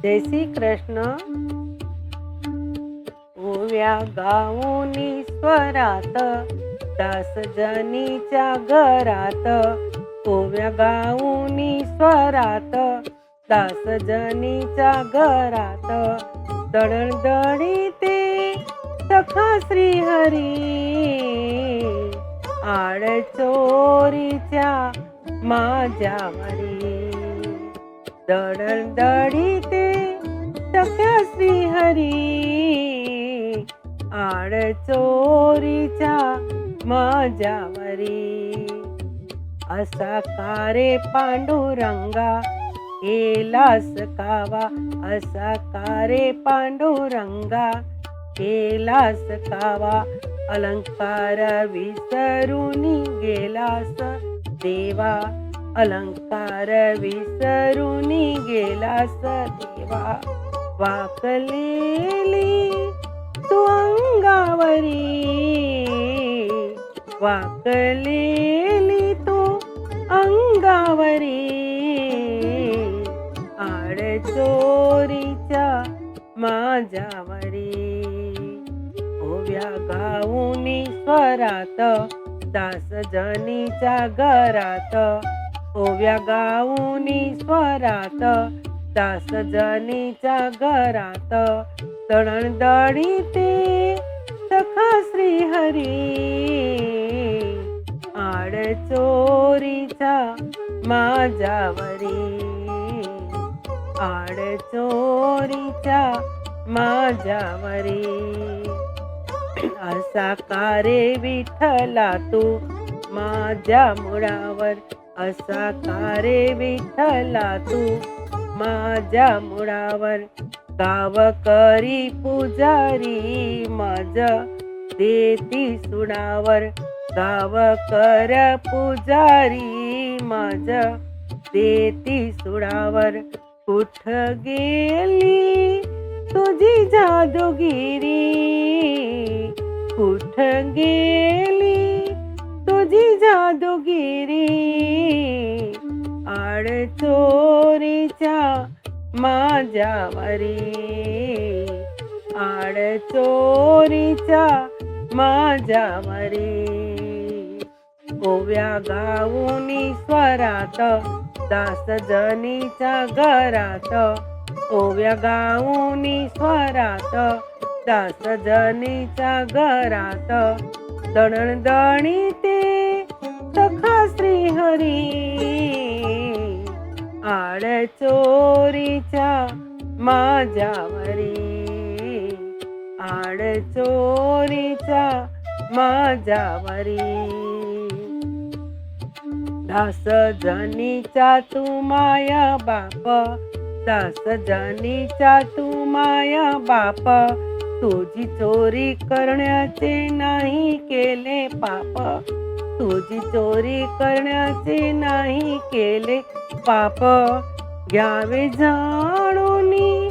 जय श्री कृष्ण. ओव्या गाऊनी स्वरात दास जनीच्या घरात. ओव्या गाऊनी स्वरात दास जनीच्या घरात. दळदळी ते सखा श्री हरी आड चोरीच्या माझ्यावरी. दळदळी ते सख्या श्री हरी आड चोरीच्या माझ्यावरी. असा कारे पांडुरंगा केलास कावा. असा कारे पांडुरंगा केलास कावा. अलंकार विसरून गेलास देवा. अलंकार विसरून गेलास देवा. वाकलेली तू अंगावरी. वाकलेली तू अंगावरी आड चोरीच्या माझ्यावरी. ओव्या गाऊनी स्वरात दास जनीच्या घरात. ओव्या गाऊनी स्वरात दास जनीच्या घरात. दळदळी ते सखा श्री हरी आड चोरीच्या माझ्यावरी. आड चोरीच्या माझ्यावरी. असा कारे विठ्ठला तू माझ्या मुळावर. असा कारे विठ्ठला तू माझ्या मुळावर. गावकरी पुजारी मज देती सुडावर. गावकर पुजारी मज देती सुडावर. कुठ गेली तुझी जादूगिरी. कुठ गेली तुझी जादूगिरी आड चोरीच्या माझ्यावरी. आड चोरीच्या माझ्यावरी. ओव्या गाऊनी स्वरात दास जनीच्या घरात. ओव्या गाऊनी स्वरात दास जनीच्या घरात. दळदळी ते सखा श्री हरी आड चोरीच्या माझ्यावरी. आड चोरीच्या माझ्यावरी. दास जनीच्या तू माया बाप. दास जनीच्या तू माया बाप. तुझी चोरी करण्याचे नाही केले पाप. तुझी चोरी करण्याचे नाही केले पाप. घ्यावे जाणूनी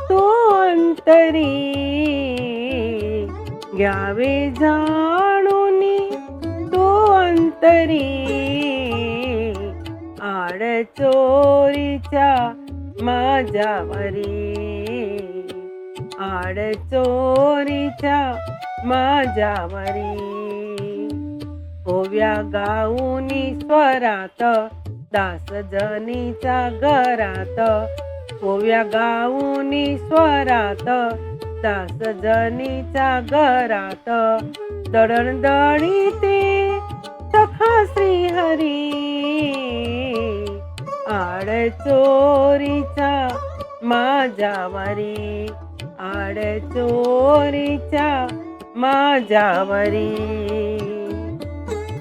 तो अंतरी. घ्यावे जाणूनी तो अंतरी आड चोरीच्या माझ्यावरी. आड चोरीच्या माझ्यावरी. ओव्या गाऊनी स्वरात दास जनीच्या घरात. ओव्या गाऊनी स्वरात दास जनीच्या घरात. दळदळी ते सखा श्री हरी आड चोरीच्या माझ्यावरी. आड चोरीच्या माझ्यावरी.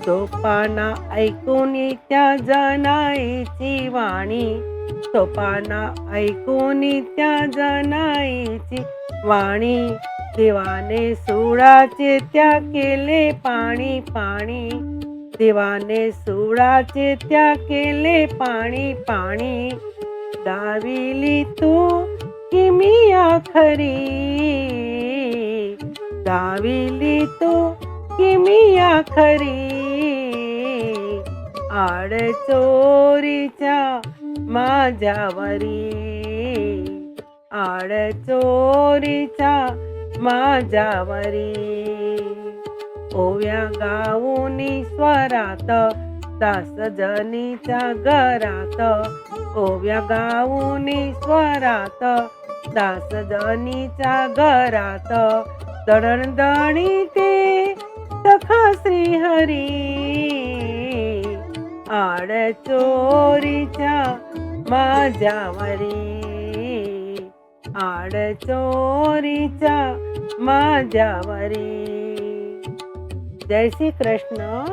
सोपाना ऐकून त्या जनाईची वाणी. सोपाना ऐकून त्या जनाईची वाणी. देवाने सुळाचे त्या केले पाणी पाणी. देवाने सुळाचे त्या केले पाणी पाणी. दाविली तू किमी आखरी. दाविली तू किमी आखरी आड चोरीच्या माझ्यावरी. आडचोरीच्या माझ्यावरी ओव्या गाऊनी स्वरात दास जनीच्या घरात ओव्या गाऊनी स्वरात दास जनीच्या घरात दणदणी ते सखा श्रीहरी आडचोरीच्या माझ्यावरी आडचोरीच्या माझ्यावरी. जय श्री कृष्ण.